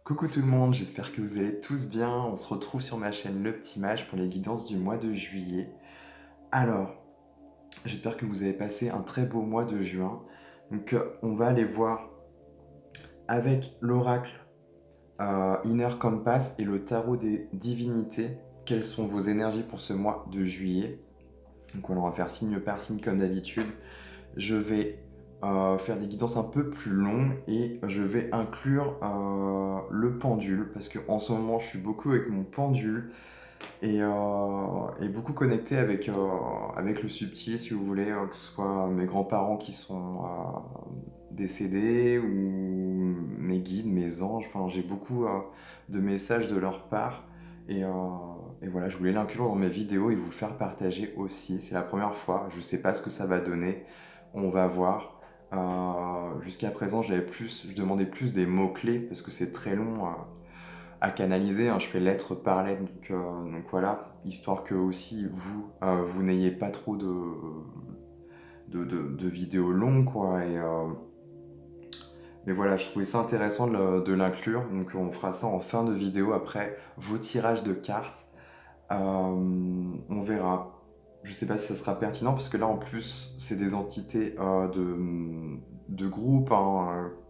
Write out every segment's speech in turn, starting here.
Coucou tout le monde, j'espère que vous allez tous bien. On se retrouve sur ma chaîne Le Petit Mage pour les guidances du mois de juillet. Alors, j'espère que vous avez passé un très beau mois de juin. Donc, on va aller voir avec l'oracle Inner Compass et le tarot des divinités quelles sont vos énergies pour ce mois de juillet. Donc, on va faire signe par signe comme d'habitude. Je vais faire des guidances un peu plus longues et je vais inclure le pendule parce qu'en ce moment je suis beaucoup avec mon pendule et beaucoup connecté avec le subtil si vous voulez, que ce soit mes grands-parents qui sont décédés ou mes guides, mes anges, enfin j'ai beaucoup de messages de leur part et, euh, et voilà, je voulais l'inclure dans mes vidéos et vous le faire partager aussi. C'est la première fois, je sais pas ce que ça va donner. On va voir. Jusqu'à présent, je demandais plus des mots-clés parce que c'est très long à canaliser, hein. Je fais lettre par lettre, donc voilà, histoire que aussi vous n'ayez pas trop de vidéos longues, quoi. Mais voilà, je trouvais ça intéressant de l'inclure, donc on fera ça en fin de vidéo après vos tirages de cartes. On verra. Je sais pas si ça sera pertinent parce que là en plus c'est des entités de groupe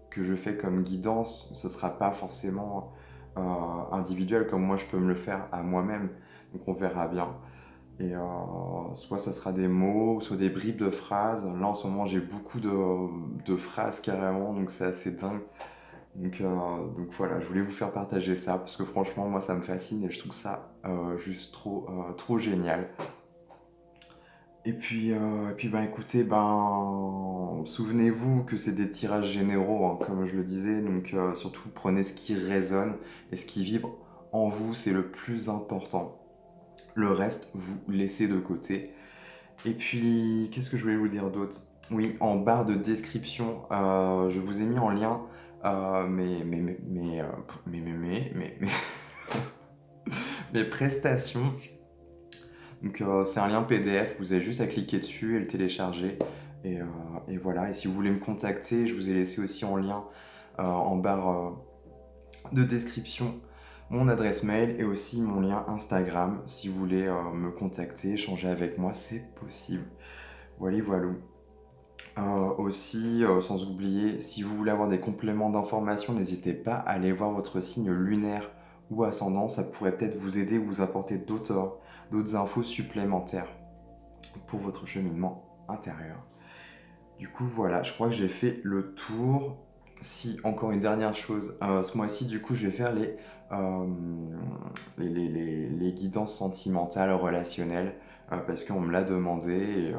que je fais comme guidance. Ça sera pas forcément individuel comme moi je peux me le faire à moi-même. Donc on verra bien. Soit ça sera des mots, soit des bribes de phrases. Là en ce moment j'ai beaucoup de phrases carrément, donc c'est assez dingue. Donc voilà, je voulais vous faire partager ça parce que franchement, moi ça me fascine et je trouve ça juste trop génial. Et puis ben écoutez, ben souvenez-vous que c'est des tirages généraux, hein, comme je le disais, donc surtout prenez ce qui résonne et ce qui vibre en vous, c'est le plus important. Le reste, vous laissez de côté. Et puis, qu'est-ce que je voulais vous dire d'autre? Oui, en barre de description, je vous ai mis en lien mes prestations. Donc, c'est un lien PDF, vous avez juste à cliquer dessus et le télécharger. Et, euh, et voilà, et si vous voulez me contacter, je vous ai laissé aussi en lien en barre de description mon adresse mail et aussi mon lien Instagram. Si vous voulez me contacter, échanger avec moi, c'est possible. Voilà, voilà. Aussi, sans oublier, si vous voulez avoir des compléments d'information, n'hésitez pas à aller voir votre signe lunaire ou ascendant, ça pourrait peut-être vous aider ou vous apporter d'autres infos supplémentaires pour votre cheminement intérieur. Du coup, voilà, je crois que j'ai fait le tour. Si, encore une dernière chose, ce mois-ci, du coup, je vais faire euh, les guidances sentimentales, relationnelles, parce qu'on me l'a demandé,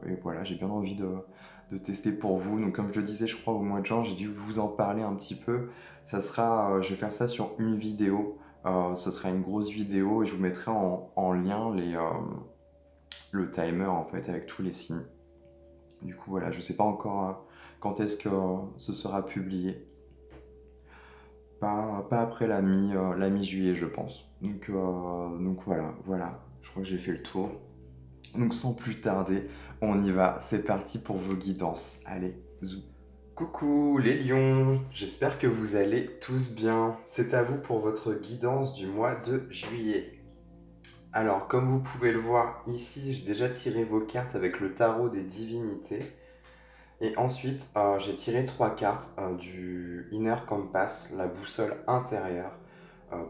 et voilà, j'ai bien envie de tester pour vous. Donc, comme je le disais, je crois, au mois de juin, j'ai dû vous en parler un petit peu. Je vais faire ça sur une vidéo. Ce sera une grosse vidéo, et je vous mettrai en lien le timer, en fait, avec tous les signes. Du coup, voilà, je sais pas encore quand est-ce que ce sera publié. Pas après la mi-juillet, je pense. Donc voilà, je crois que j'ai fait le tour. Donc sans plus tarder, on y va. C'est parti pour vos guidances. Allez, zou. Coucou les lions, j'espère que vous allez tous bien. C'est à vous pour votre guidance du mois de juillet. Alors, comme vous pouvez le voir ici, j'ai déjà tiré vos cartes avec le tarot des divinités. Et ensuite, j'ai tiré trois cartes du Inner Compass, la boussole intérieure,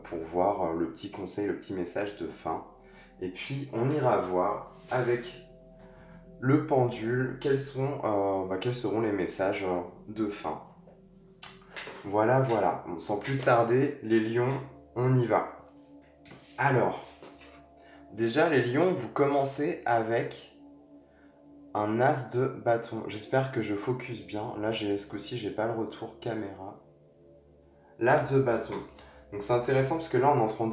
pour voir le petit conseil, le petit message de fin. Et puis, on ira voir avec le pendule quels seront les messages de fin. Voilà, voilà. Bon, sans plus tarder, les lions, on y va. Alors, déjà, les lions, vous commencez avec un as de bâton. J'espère que je focus bien. Là, ce coup-ci, j'ai pas le retour caméra. L'as de bâton. Donc c'est intéressant parce que là, on entre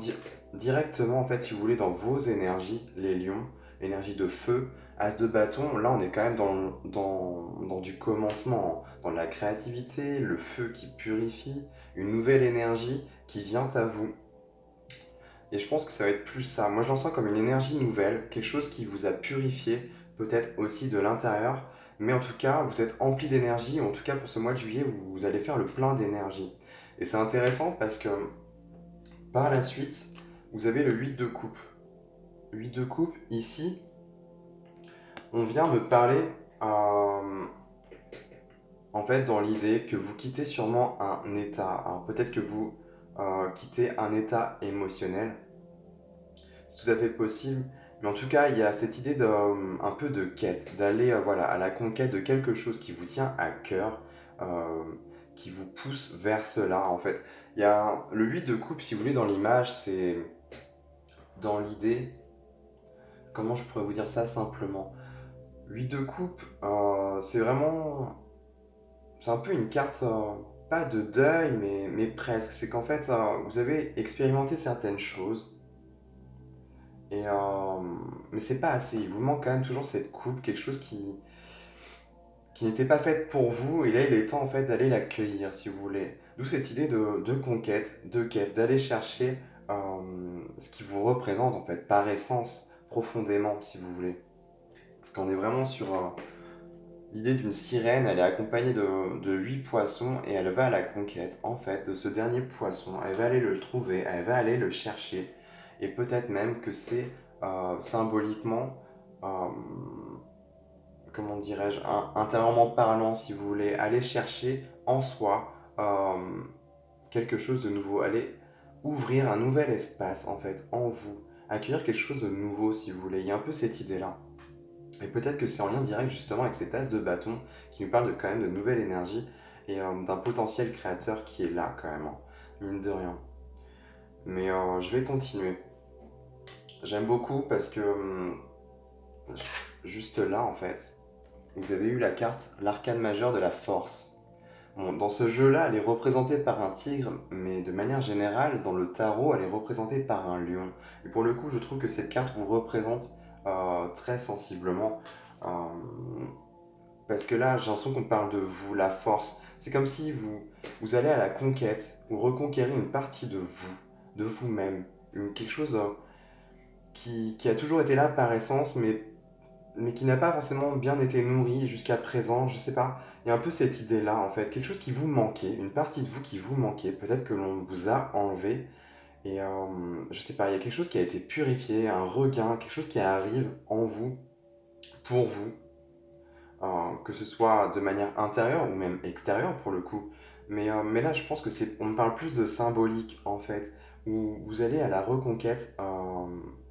directement, en fait, si vous voulez, dans vos énergies, les lions, l'énergie de feu. As de bâton, là, on est quand même dans du commencement, dans la créativité, le feu qui purifie, une nouvelle énergie qui vient à vous. Et je pense que ça va être plus ça. Moi, je l'entends comme une énergie nouvelle, quelque chose qui vous a purifié, peut-être aussi de l'intérieur. Mais en tout cas, vous êtes empli d'énergie. En tout cas, pour ce mois de juillet, vous allez faire le plein d'énergie. Et c'est intéressant parce que par la suite, vous avez le 8 de coupe. 8 de coupe, ici, on vient me parler, euh, en fait, dans l'idée que vous quittez sûrement un état. Alors peut-être que vous quittez un état émotionnel, c'est tout à fait possible. Mais en tout cas, il y a cette idée un peu de quête, d'aller voilà, à la conquête de quelque chose qui vous tient à cœur, euh, qui vous pousse vers cela, en fait. Il y a le 8 de coupe, si vous voulez, dans l'image, c'est dans l'idée, comment je pourrais vous dire ça simplement? 8 de coupe, c'est vraiment, c'est un peu une carte, pas de deuil, mais presque. C'est qu'en fait, vous avez expérimenté certaines choses, et, mais c'est pas assez. Il vous manque quand même toujours cette coupe, quelque chose qui n'était pas faite pour vous, et là il est temps en fait d'aller l'accueillir, si vous voulez. D'où cette idée de conquête, de quête, d'aller chercher ce qui vous représente en fait, par essence, profondément, si vous voulez. Parce qu'on est vraiment sur l'idée d'une sirène, elle est accompagnée de 8 poissons, et elle va à la conquête en fait de ce dernier poisson. Elle va aller le trouver, elle va aller le chercher, et peut-être même que c'est symboliquement, euh, comment dirais-je, intérieurement parlant, si vous voulez, aller chercher en soi quelque chose de nouveau, aller ouvrir un nouvel espace en fait en vous, accueillir quelque chose de nouveau, si vous voulez. Il y a un peu cette idée-là. Et peut-être que c'est en lien direct justement avec cet as de bâton qui nous parle de quand même de nouvelle énergie et d'un potentiel créateur qui est là quand même, hein, mine de rien. Mais je vais continuer. J'aime beaucoup parce que juste là en fait, vous avez eu la carte, l'arcane majeur de la force. Bon, dans ce jeu-là, elle est représentée par un tigre, mais de manière générale, dans le tarot, elle est représentée par un lion. Et pour le coup, je trouve que cette carte vous représente très sensiblement. Euh, Parce que là, j'ai l'impression qu'on parle de vous, la force. C'est comme si vous allez à la conquête, ou reconquérir une partie de vous, de vous-même. Quelque chose qui a toujours été là par essence, mais qui n'a pas forcément bien été nourri jusqu'à présent, je sais pas. Il y a un peu cette idée-là en fait, quelque chose qui vous manquait, une partie de vous qui vous manquait, peut-être que l'on vous a enlevé, et je sais pas, il y a quelque chose qui a été purifié, un regain, quelque chose qui arrive en vous, pour vous, que ce soit de manière intérieure ou même extérieure pour le coup. Mais là, je pense que on me parle plus de symbolique en fait, où vous allez à la reconquête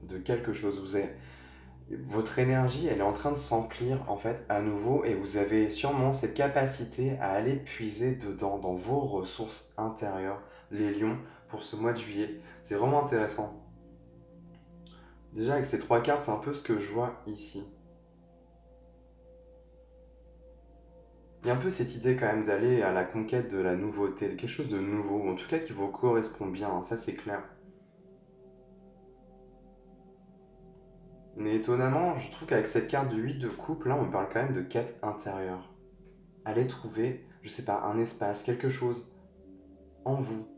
de quelque chose. Votre énergie, elle est en train de s'emplir en fait à nouveau, et vous avez sûrement cette capacité à aller puiser dedans, dans vos ressources intérieures, les lions, pour ce mois de juillet. C'est vraiment intéressant. Déjà avec ces trois cartes, c'est un peu ce que je vois ici. Il y a un peu cette idée quand même d'aller à la conquête de la nouveauté, de quelque chose de nouveau, ou en tout cas qui vous correspond bien, hein, ça c'est clair. Mais étonnamment, je trouve qu'avec cette carte de 8 de coupe, là on parle quand même de quête intérieure. Allez trouver, je sais pas, un espace, quelque chose en vous.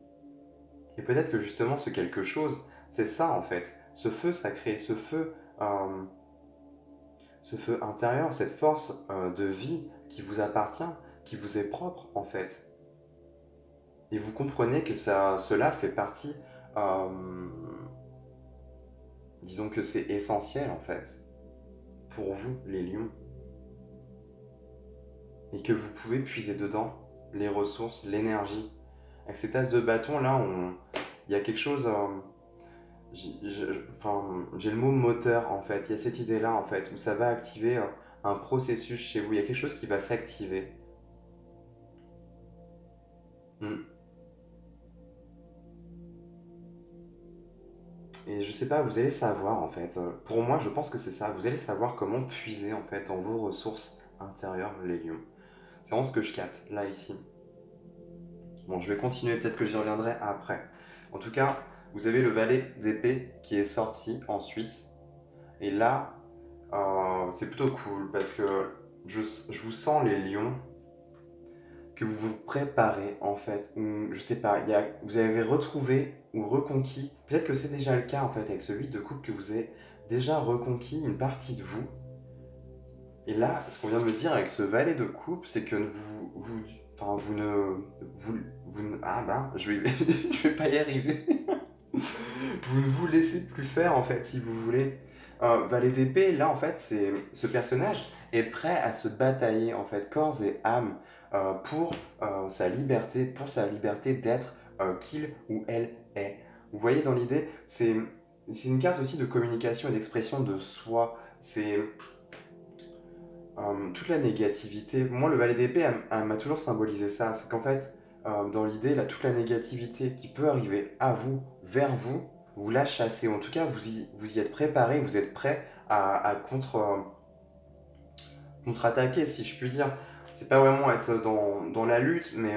Et peut-être que justement ce quelque chose, c'est ça en fait, ce feu sacré, ce feu intérieur, cette force de vie qui vous appartient, qui vous est propre en fait. Et vous comprenez que cela fait partie, euh, disons que c'est essentiel en fait, pour vous les lions, et que vous pouvez puiser dedans les ressources, l'énergie. Avec ces tasses de bâton là, il y a quelque chose. J'ai le mot moteur en fait. Il y a cette idée-là en fait où ça va activer un processus chez vous. Il y a quelque chose qui va s'activer. Mm. Et je sais pas, vous allez savoir en fait. Pour moi, je pense que c'est ça. Vous allez savoir comment puiser en fait dans vos ressources intérieures, les lions. C'est vraiment ce que je capte là ici. Bon, je vais continuer. Peut-être que j'y reviendrai après. En tout cas, vous avez le valet d'épée qui est sorti ensuite. Et là, c'est plutôt cool parce que je vous sens les lions que vous vous préparez en fait, ou je sais pas, vous avez retrouvé ou reconquis, peut-être que c'est déjà le cas en fait avec ce 8 de coupe, que vous avez déjà reconquis une partie de vous. Et là, ce qu'on vient de me dire avec ce valet de coupe, c'est que Enfin, ah ben, je vais pas y arriver. Vous ne vous laissez plus faire, en fait, si vous voulez. Valet d'épée, là, en fait, c'est ce personnage est prêt à se batailler, en fait, corps et âme, pour pour sa liberté d'être qu'il ou elle est. Vous voyez, dans l'idée, c'est une carte aussi de communication et d'expression de soi. C'est toute la négativité. Moi, le valet d'épée, elle m'a toujours symbolisé ça. C'est qu'en fait, dans l'idée, là, toute la négativité qui peut arriver à vous, vers vous, vous la chassez. En tout cas, vous y êtes préparé, vous êtes prêt à contre-attaquer, si je puis dire. C'est pas vraiment être dans la lutte, mais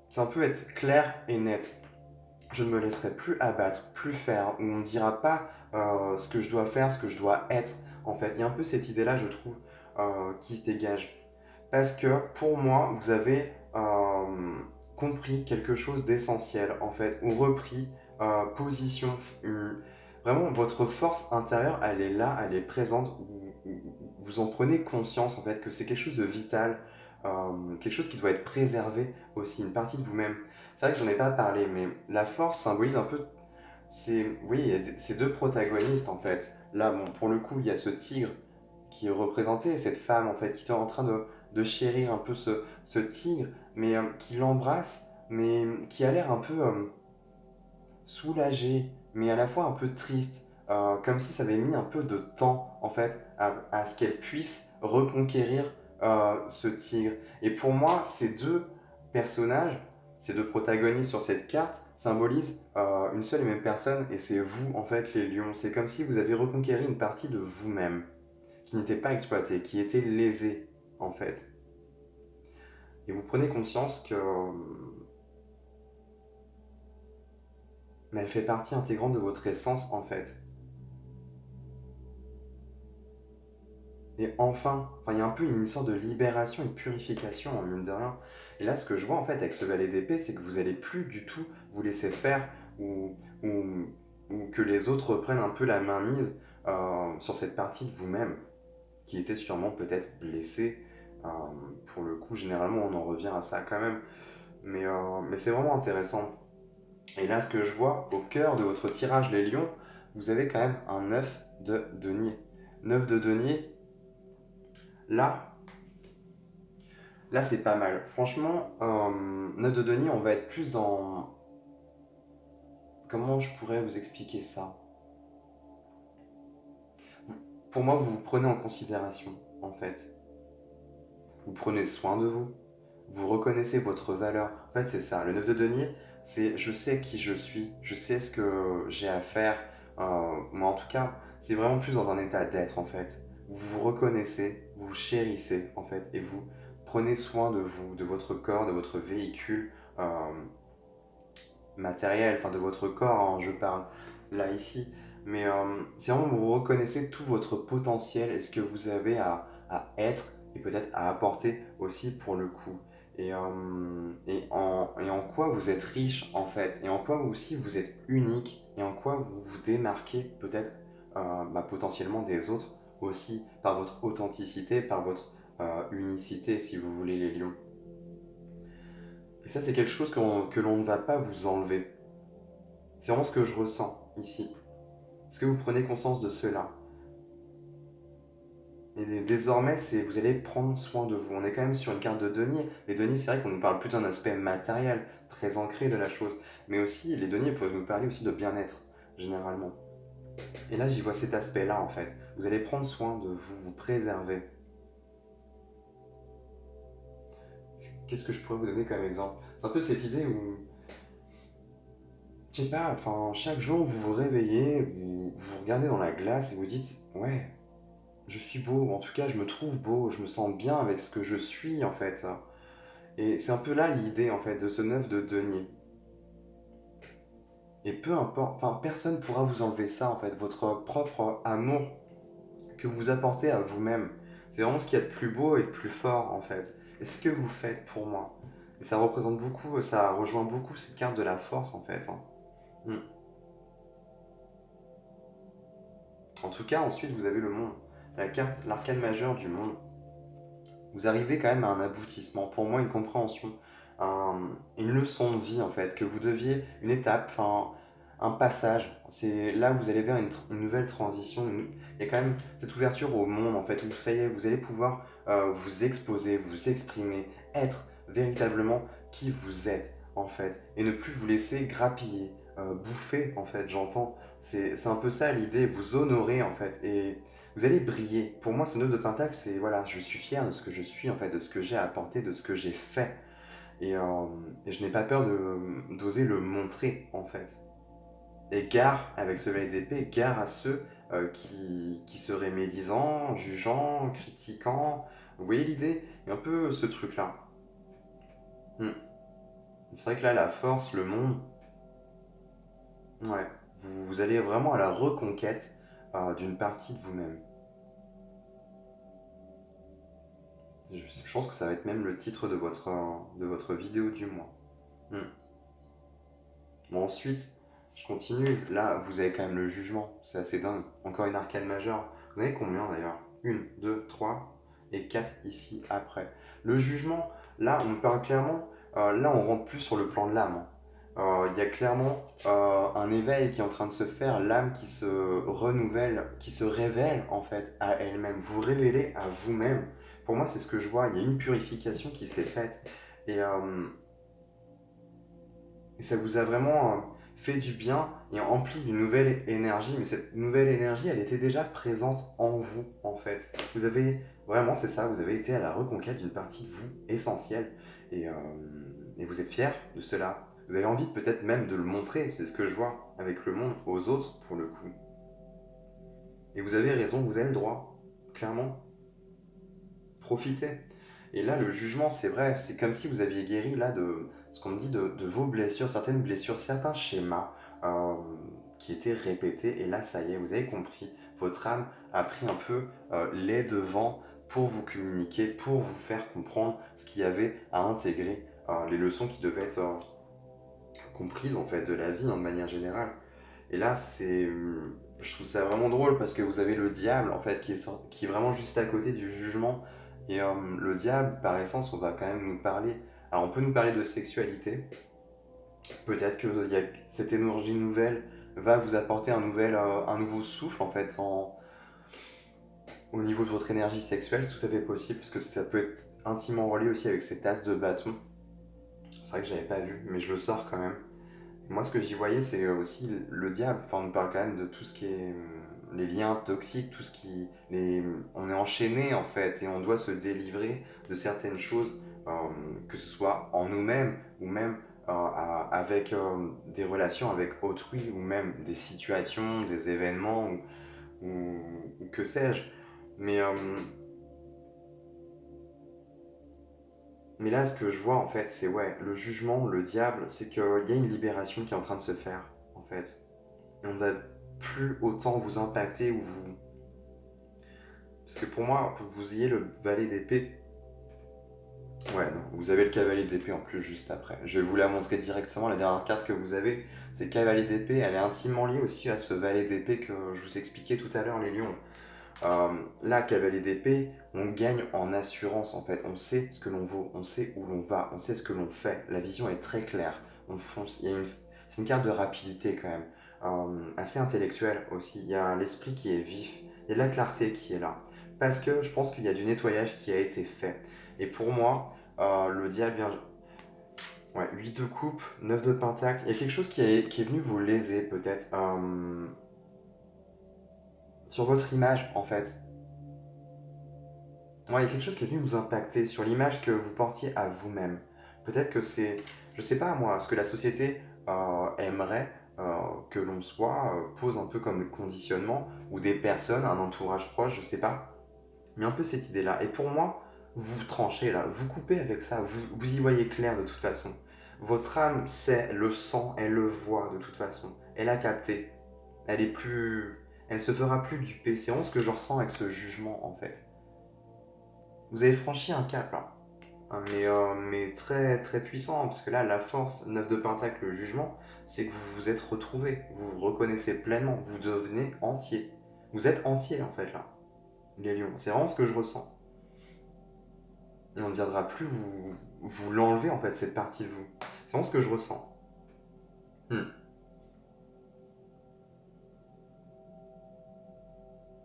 c'est un peu être clair et net. Je ne me laisserai plus abattre, plus faire, où on ne dira pas ce que je dois faire, ce que je dois être, en fait. Il y a un peu cette idée-là, je trouve, qui se dégage. Parce que pour moi, vous avez compris quelque chose d'essentiel, en fait, ou repris position. Vraiment, votre force intérieure, elle est là, elle est présente, vous en prenez conscience, en fait, que c'est quelque chose de vital, quelque chose qui doit être préservé aussi, une partie de vous-même. C'est vrai que j'en ai pas parlé, mais la force symbolise un peu. Oui, il y a ces deux protagonistes en fait. Là, bon, pour le coup, il y a ce tigre qui est représenté, cette femme en fait, qui est en train de chérir un peu ce tigre, mais qui l'embrasse, mais qui a l'air un peu soulagé, mais à la fois un peu triste, comme si ça avait mis un peu de temps en fait à ce qu'elle puisse reconquérir ce tigre. Et pour moi, ces deux personnages, ces deux protagonistes sur cette carte symbolisent une seule et même personne, et c'est vous en fait les lions. C'est comme si vous avez reconquéri une partie de vous-même qui n'était pas exploitée, qui était lésée en fait. Et vous prenez conscience que mais elle fait partie intégrante de votre essence en fait. Et enfin, il y a un peu une sorte de libération et de purification en mine de rien. Et là, ce que je vois en fait avec ce valet d'épée, c'est que vous allez plus du tout vous laisser faire ou, ou que les autres reprennent un peu la mainmise sur cette partie de vous-même qui était sûrement peut-être blessée. Euh, pour le coup, généralement, on en revient à ça quand même. Mais c'est vraiment intéressant. Et là, ce que je vois, au cœur de votre tirage les lions, vous avez quand même un 9 de denier. 9 de denier, là, là c'est pas mal. Franchement, 9 de denier, on va être plus dans... Comment je pourrais vous expliquer ça? Pour moi, vous vous prenez en considération, en fait. Vous prenez soin de vous. Vous reconnaissez votre valeur. En fait, c'est ça. Le 9 de denier, c'est je sais qui je suis, je sais ce que j'ai à faire. Moi, en tout cas, c'est vraiment plus dans un état d'être, en fait. Vous vous reconnaissez, vous chérissez, en fait, et vous prenez soin de vous, de votre corps, de votre véhicule matériel, enfin de votre corps, hein, je parle là, ici. Mais c'est vraiment vous reconnaissez tout votre potentiel et ce que vous avez à être et peut-être à apporter aussi pour le coup. Et en quoi vous êtes riche en fait, et en quoi aussi vous êtes unique, et en quoi vous vous démarquez peut-être potentiellement des autres aussi, par votre authenticité, par votre unicité si vous voulez les lions. Et ça c'est quelque chose que l'on ne va pas vous enlever. C'est vraiment ce que je ressens ici. Est-ce que vous prenez conscience de cela? Et désormais, vous allez prendre soin de vous. On est quand même sur une carte de denier. Les deniers, c'est vrai qu'on nous parle plus d'un aspect matériel, très ancré de la chose. Mais aussi, les deniers peuvent nous parler aussi de bien-être, généralement. Et là, j'y vois cet aspect-là, en fait. Vous allez prendre soin de vous, vous préserver. Qu'est-ce que je pourrais vous donner comme exemple? C'est un peu cette idée où, je sais pas, enfin, chaque jour, vous vous réveillez, vous regardez dans la glace et vous dites, ouais, je suis beau, en tout cas je me trouve beau, je me sens bien avec ce que je suis en fait. Et c'est un peu là l'idée en fait de ce 9 de denier. Et peu importe, enfin personne ne pourra vous enlever ça en fait, votre propre amour que vous apportez à vous-même. C'est vraiment ce qu'il y a de plus beau et de plus fort en fait. Et c'est ce que vous faites pour moi. Et ça représente beaucoup, ça rejoint beaucoup cette carte de la force en fait, hein. Mm. En tout cas, ensuite vous avez le monde. La carte, l'arcane majeur du monde. vous arrivez quand même à un aboutissement, pour moi une compréhension, une leçon de vie en fait, que vous deviez, une étape, enfin un passage, c'est là où vous allez vers une nouvelle transition, il y a quand même cette ouverture au monde en fait, où ça y est, vous allez pouvoir vous exposer, vous exprimer, être véritablement qui vous êtes en fait, et ne plus vous laisser grappiller, bouffer en fait, j'entends, c'est un peu ça l'idée, vous honorer en fait, et vous allez briller. Pour moi, ce 9 de Pentacle, c'est voilà, je suis fier de ce que je suis, en fait, de ce que j'ai apporté, de ce que j'ai fait. Et je n'ai pas peur d'oser le montrer, en fait. Et gare, avec ce valet d'épée, gare à ceux qui seraient médisants, jugeants, critiquants. Vous voyez l'idée? Il y a un peu ce truc-là. Hmm. C'est vrai que là, la force, le monde, ouais, vous allez vraiment à la reconquête d'une partie de vous-même. Je pense que ça va être même le titre de votre vidéo du mois. Hmm. Bon, ensuite, je continue. Là, vous avez quand même le jugement. C'est assez dingue. Encore une arcane majeure. Vous avez combien d'ailleurs? Une, 2, 3 et 4 ici après. Le jugement, là, on parle clairement. Là, on rentre plus sur le plan de l'âme. Il y a clairement un éveil qui est en train de se faire, l'âme qui se renouvelle, qui se révèle en fait à elle-même. Vous révélez à vous-même. Pour moi, c'est ce que je vois. Il y a une purification qui s'est faite. Et, euh, et ça vous a vraiment fait du bien et empli d'une nouvelle énergie. Mais cette nouvelle énergie, elle était déjà présente en vous, en fait. Vous avez, vraiment, c'est ça, vous avez été à la reconquête d'une partie de vous essentielle. Et, euh, et vous êtes fier de cela. Vous avez envie peut-être même de le montrer, c'est ce que je vois avec le monde, aux autres pour le coup. Et vous avez raison, vous avez le droit, clairement. Profitez. Et là, le jugement, c'est vrai, c'est comme si vous aviez guéri là de ce qu'on me dit de vos blessures, certaines blessures, certains schémas euh, qui étaient répétés. Et là, ça y est, vous avez compris. Votre âme a pris un peu les devants pour vous communiquer, pour vous faire comprendre ce qu'il y avait à intégrer, les leçons qui devaient être comprises en fait de la vie hein, de manière générale. Et là, je trouve ça vraiment drôle parce que vous avez le diable en fait qui est vraiment juste à côté du jugement. Et le diable, par essence, on va quand même nous parler. Alors, on peut nous parler de sexualité. Peut-être que cette énergie nouvelle va vous apporter un nouveau souffle en fait au niveau de votre énergie sexuelle. C'est tout à fait possible parce que ça peut être intimement relié aussi avec cette tasse de bâton. C'est vrai que j'avais pas vu, mais je le sors quand même. Moi, ce que j'y voyais, c'est aussi le diable. Enfin, on nous parle quand même de tout ce qui est les liens toxiques, tout ce qui. On est enchaîné en fait et on doit se délivrer de certaines choses, euh, que ce soit en nous-mêmes ou même avec des relations avec autrui ou même des situations, des événements ou que sais-je. Mais, euh, mais là, ce que je vois en fait, c'est ouais, le jugement, le diable, c'est qu'il y a une libération qui est en train de se faire en fait. Et on ne va plus autant vous impacter ou vous. Parce que pour moi, pour que vous ayez le valet d'épée. Ouais, non, vous avez le cavalier d'épée en plus juste après. Je vais vous la montrer directement. La dernière carte que vous avez, c'est cavalier d'épée. Elle est intimement liée aussi à ce valet d'épée que je vous expliquais tout à l'heure, les lions. Là, cavalier d'épée, on gagne en assurance en fait. On sait ce que l'on vaut, on sait où l'on va, on sait ce que l'on fait. La vision est très claire. On fonce. C'est une carte de rapidité quand même. Assez intellectuelle aussi. Il y a l'esprit qui est vif. Il y a de la clarté qui est là. Parce que je pense qu'il y a du nettoyage qui a été fait. Et pour moi, le diable vient. Ouais, 8 de coupe, 9 de pentacle. Il y a quelque chose qui est venu vous léser peut-être. Sur votre image en fait. Ouais, il y a quelque chose qui est venu vous impacter sur l'image que vous portiez à vous-même. Peut-être que c'est, je sais pas moi, ce que la société aimerait que l'on soit, pose un peu comme conditionnement, ou des personnes, un entourage proche, je sais pas. Mais un peu cette idée-là. Et pour moi, vous tranchez là, vous coupez avec ça, vous y voyez clair de toute façon. Votre âme sait, le sent, elle le voit de toute façon. Elle a capté. Elle est plus. Elle se fera plus duper. C'est vraiment ce que je ressens avec ce jugement en fait. Vous avez franchi un cap là. Mais très très puissant, parce que là, la force, 9 de Pentacle, le jugement, c'est que vous vous êtes retrouvé, vous vous reconnaissez pleinement, vous devenez entier. Vous êtes entier en fait là, les lions. C'est vraiment ce que je ressens. et on ne viendra plus vous l'enlever en fait, cette partie de vous. C'est vraiment ce que je ressens. Hmm.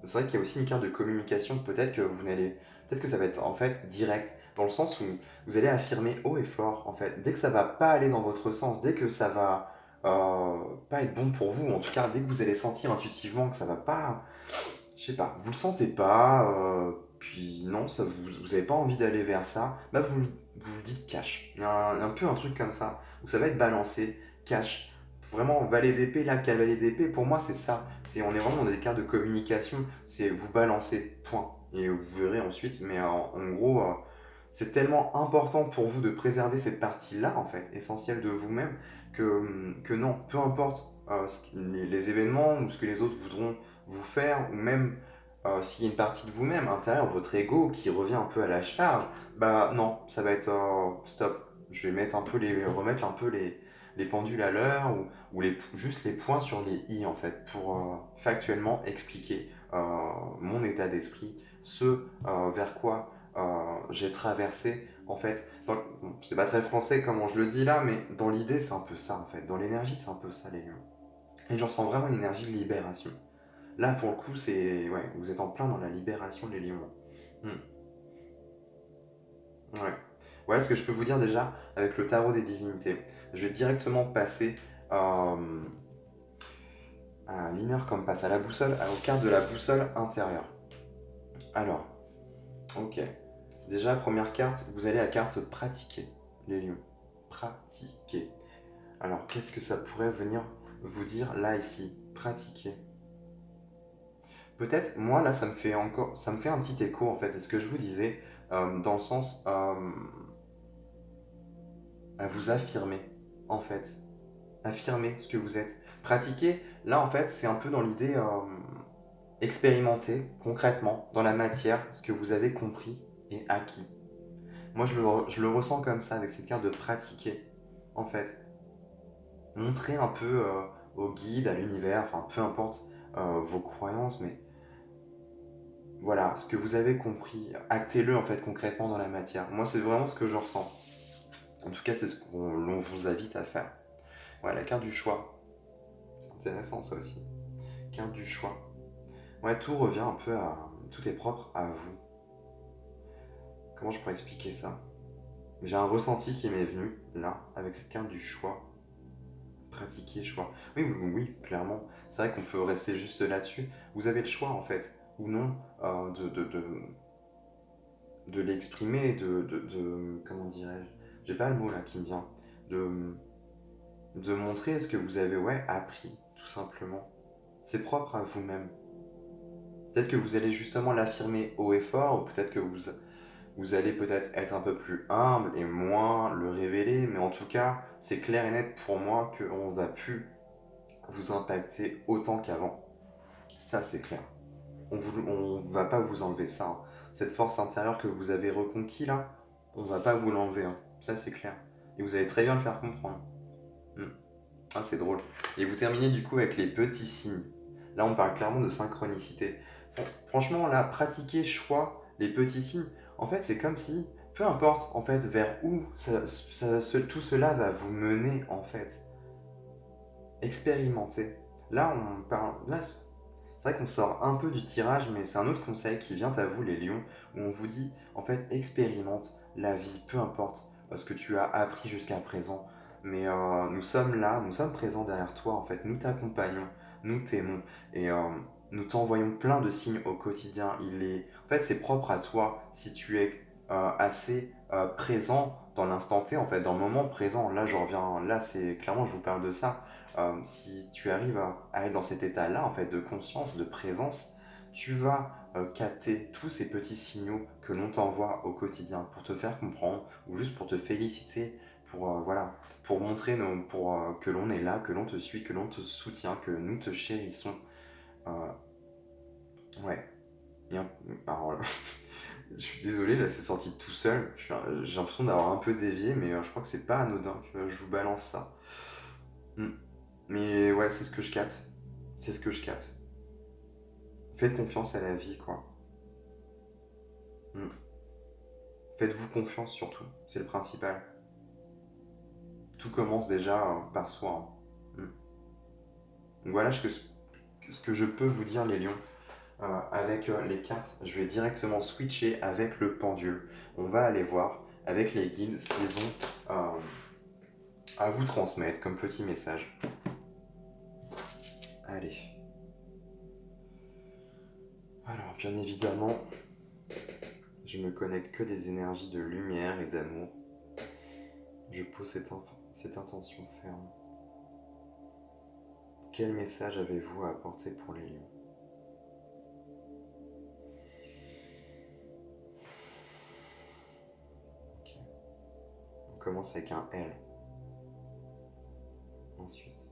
C'est vrai qu'il y a aussi une carte de communication, peut-être que ça va être en fait direct, dans le sens où vous allez affirmer haut et fort en fait. Dès que ça va pas aller dans votre sens, dès que ça va pas être bon pour vous, en tout cas dès que vous allez sentir intuitivement que ça va pas, je sais pas, vous le sentez pas, puis non, vous avez pas envie d'aller vers ça, bah vous le dites cash. Il y a un peu un truc comme ça, où ça va être balancé, cash. Vraiment, valet d'épée, là, cavalier d'épée, pour moi c'est ça. On est vraiment dans des cartes de communication, c'est vous balancer, point. Et vous verrez ensuite, mais en gros, c'est tellement important pour vous de préserver cette partie-là, en fait, essentielle de vous-même, que non, peu importe les événements ou ce que les autres voudront vous faire, ou même s'il y a une partie de vous-même, intérieur, votre ego, qui revient un peu à la charge, bah non, ça va être stop. Je vais remettre un peu les pendules à l'heure, ou juste les points sur les i, en fait, pour factuellement expliquer mon état d'esprit, ce vers quoi j'ai traversé, en fait. Bon, c'est pas très français comment je le dis là, mais dans l'idée, c'est un peu ça, en fait. Dans l'énergie, c'est un peu ça, les lions. Et je ressens vraiment une énergie de libération. Là, pour le coup, ouais, vous êtes en plein dans la libération des lions. Hmm. Ouais. Ouais, ce que je peux vous dire déjà, avec le tarot des divinités, je vais directement passer à l'inner compass, à la boussole, aux cartes de la boussole intérieure. Alors, ok. Déjà, première carte, vous allez à la carte pratiquer, les lions. Pratiquer. Alors, qu'est-ce que ça pourrait venir vous dire là, ici? Pratiquer. Peut-être, moi là, ça me fait un petit écho en fait. Et ce que je vous disais, dans le sens à vous affirmer, en fait, affirmer ce que vous êtes. Pratiquer, là en fait, c'est un peu dans l'idée expérimenter concrètement dans la matière ce que vous avez compris et acquis. Moi, je le ressens comme ça avec cette carte de pratiquer, en fait. Montrer un peu au guide, à l'univers, enfin peu importe vos croyances, mais voilà, ce que vous avez compris, actez-le en fait concrètement dans la matière. Moi, c'est vraiment ce que je ressens. En tout cas, c'est ce qu'on vous invite à faire. Ouais, la carte du choix. C'est intéressant ça aussi. Carte du choix. Ouais, tout revient un peu à... Tout est propre à vous. Comment je pourrais expliquer ça? J'ai un ressenti qui m'est venu, là, avec cette carte du choix. Pratiquer choix. Oui, oui, oui, oui, clairement. C'est vrai qu'on peut rester juste là-dessus. Vous avez le choix, en fait, ou non, de l'exprimer, comment dirais-je? J'ai pas le mot là qui me vient. De, de montrer ce que vous avez, ouais, appris, tout simplement. C'est propre à vous-même. Peut-être que vous allez justement l'affirmer haut et fort, ou peut-être que vous allez peut-être être un peu plus humble et moins le révéler, mais en tout cas, c'est clair et net pour moi qu'on a pu vous impacter autant qu'avant. Ça, c'est clair. On va pas vous enlever ça, hein. Cette force intérieure que vous avez reconquis là, on va pas vous l'enlever, hein. Ça, c'est clair. Et vous allez très bien le faire comprendre. Hmm. Ah, c'est drôle. Et vous terminez du coup avec les petits signes. Là, on parle clairement de synchronicité. Franchement, là, pratiquer choix, les petits signes, en fait, c'est comme si, peu importe en fait vers où tout cela va vous mener, en fait, expérimenter. Là, on parle. Là, c'est vrai qu'on sort un peu du tirage, mais c'est un autre conseil qui vient à vous, les lions, où on vous dit, en fait, expérimente la vie, peu importe ce que tu as appris jusqu'à présent. Mais nous sommes là, nous sommes présents derrière toi, en fait, nous t'accompagnons, nous t'aimons, et nous t'envoyons plein de signes au quotidien. En fait, c'est propre à toi si tu es assez présent dans l'instant T, en fait, dans le moment présent. Là, je reviens, là, c'est clairement, je vous parle de ça. Si tu arrives à être dans cet état-là, en fait, de conscience, de présence, tu vas capter tous ces petits signaux que l'on t'envoie au quotidien pour te faire comprendre ou juste pour te féliciter, voilà, pour montrer que l'on est là, que l'on te suit, que l'on te soutient, que nous te chérissons. Euh, ouais. Alors, je suis désolé, là c'est sorti tout seul. J'ai l'impression d'avoir un peu dévié, mais je crois que c'est pas anodin que je vous balance ça. Hmm. Mais ouais, c'est ce que je capte. C'est ce que je capte. Faites confiance à la vie, quoi. Hmm. Faites-vous confiance surtout, c'est le principal. Tout commence déjà par soi, hein. Donc voilà ce que je peux vous dire, les lions. Avec les cartes, je vais directement switcher avec le pendule. On va aller voir avec les guides ce qu'ils ont à vous transmettre comme petit message. Allez. Alors, bien évidemment, je me connecte que des énergies de lumière et d'amour. Je pose cette intention ferme. Quel message avez-vous à apporter pour les lions? Ok. On commence avec un L. Ensuite,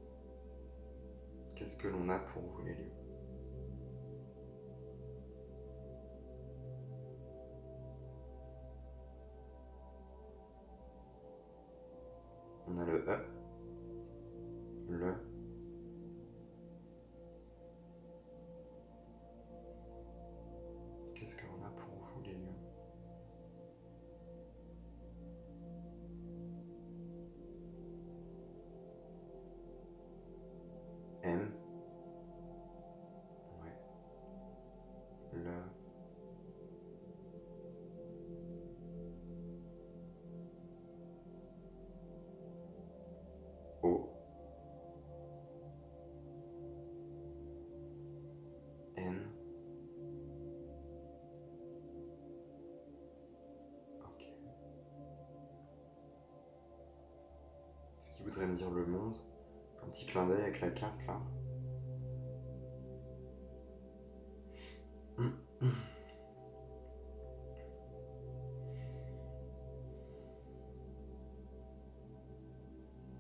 qu'est-ce que l'on a pour vous, les lions? On a le E, le, qu'est-ce que l'on a pour vous, les lions? M, ouais, le, O, N, ok. Ce qui voudrait me dire le monde? Un petit clin d'œil avec la carte là.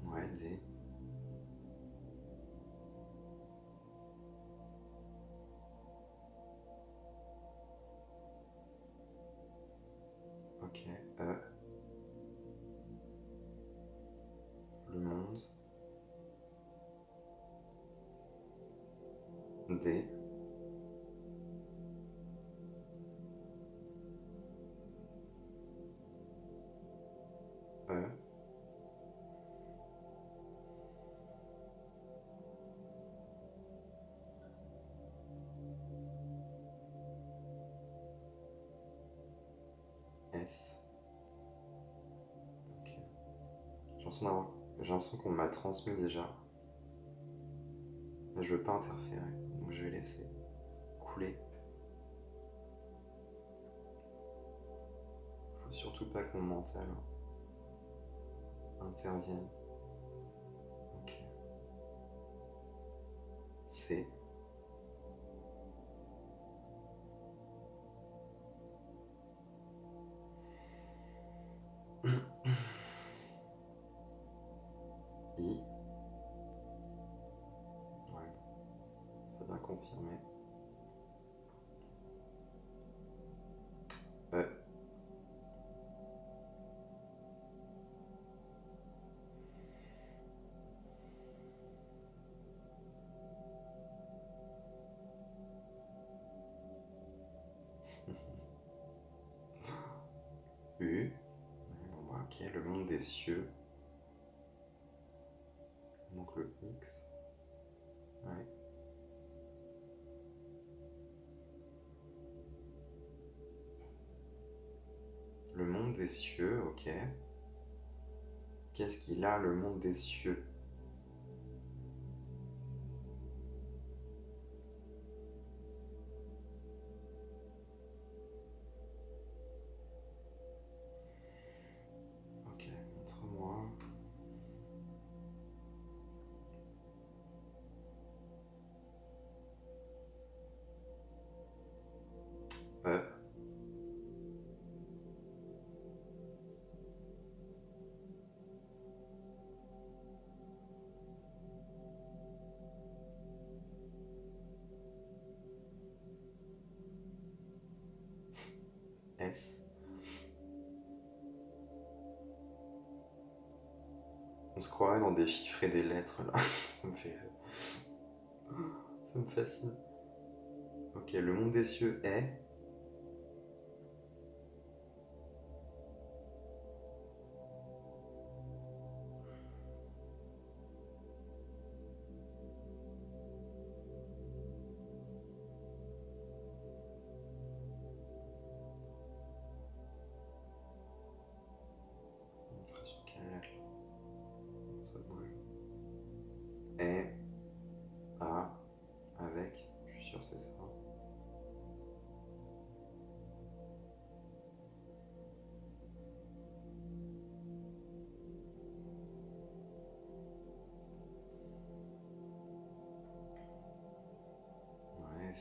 Ouais, D. Ok, E. Le monde. D. E. S. Ok. J'ai l'impression qu'on m'a transmis déjà. Mais je veux pas interférer, donc je vais laisser couler. Faut surtout pas que mon mental intervienne. Ok. C. I. Ouais, ça vient confirmer. E. U. Ouais, bon, bah, ok, le monde des cieux. Donc le X. Ouais. Le monde des cieux, ok. Qu'est-ce qu'il a, le monde des cieux? Ok, montre-moi. E. S. On se croirait dans des chiffres et des lettres là. Ça me fait. Ça me fascine. Ok, le monde des cieux est.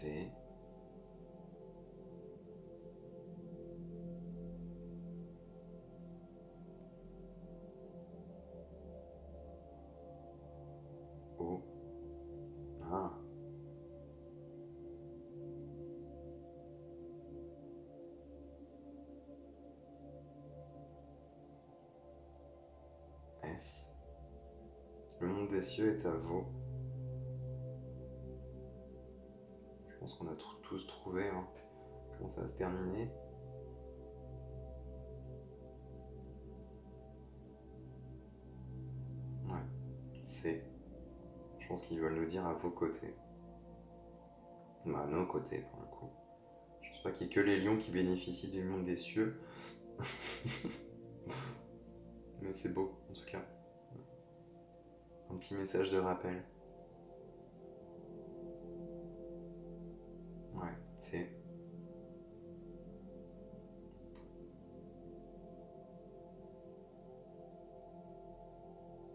V. O. Ah. S. Le monde des cieux est à veau. Je pense qu'on a tous trouvé hein, comment ça va se terminer. Ouais, C. Je pense qu'ils veulent nous dire à vos côtés. Bah, à nos côtés pour le coup. Je pense pas qu'il y ait que les lions qui bénéficient du monde des cieux. Mais c'est beau en tout cas. Un petit message de rappel. Ouais, c'est.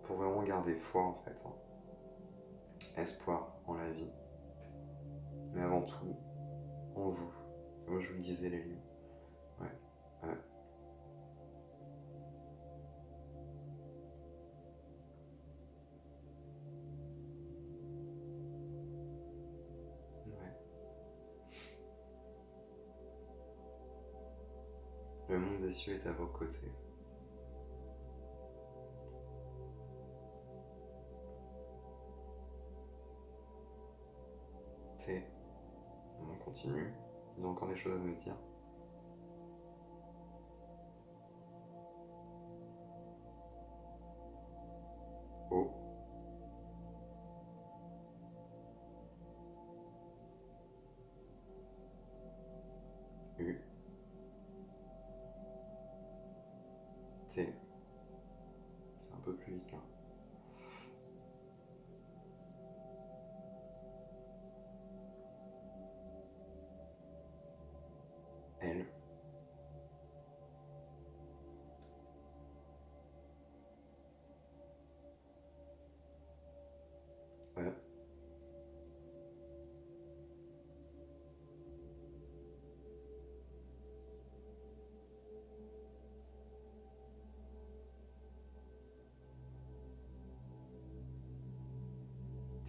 Pour vraiment garder foi en fait. Hein. Espoir en la vie. Mais avant tout, en vous. Comme je vous le disais les lions. Ouais. Ouais. Le monde des cieux est à vos côtés. T. On continue. Ils ont encore des choses à nous dire. O. U. T. C'est un peu plus vite là. L. E.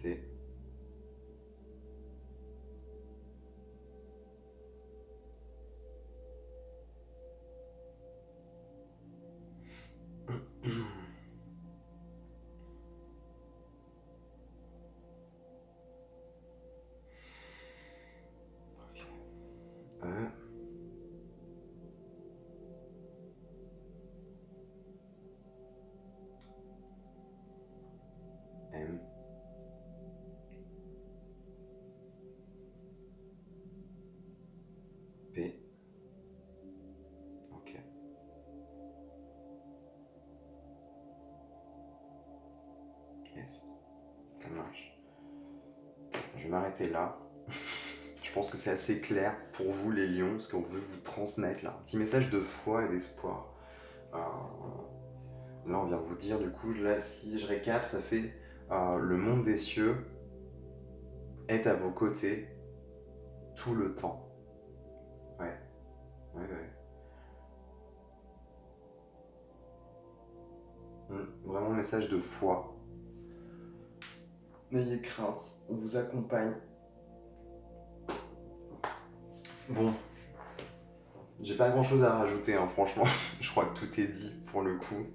T. E. M. P. Ok. S. Ça marche. Je vais m'arrêter là. Je pense que c'est assez clair pour vous les lions, ce qu'on veut vous transmettre là. Un petit message de foi et d'espoir. Là on vient vous dire du coup, là si je récap, ça fait le monde des cieux est à vos côtés tout le temps. Ouais, ouais, ouais. Vraiment message de foi. N'ayez crainte, on vous accompagne. Bon, j'ai pas grand chose à rajouter, hein, franchement. Je crois que tout est dit pour le coup.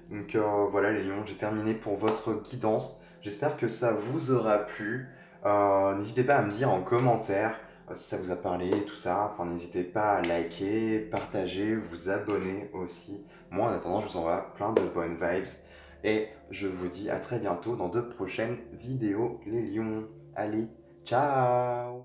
Donc voilà les lions, j'ai terminé pour votre guidance. J'espère que ça vous aura plu. N'hésitez pas à me dire en commentaire si ça vous a parlé et tout ça. Enfin, n'hésitez pas à liker, partager, vous abonner aussi. Moi en attendant, je vous envoie plein de bonnes vibes. Et je vous dis à très bientôt dans de prochaines vidéos les lions. Allez, ciao!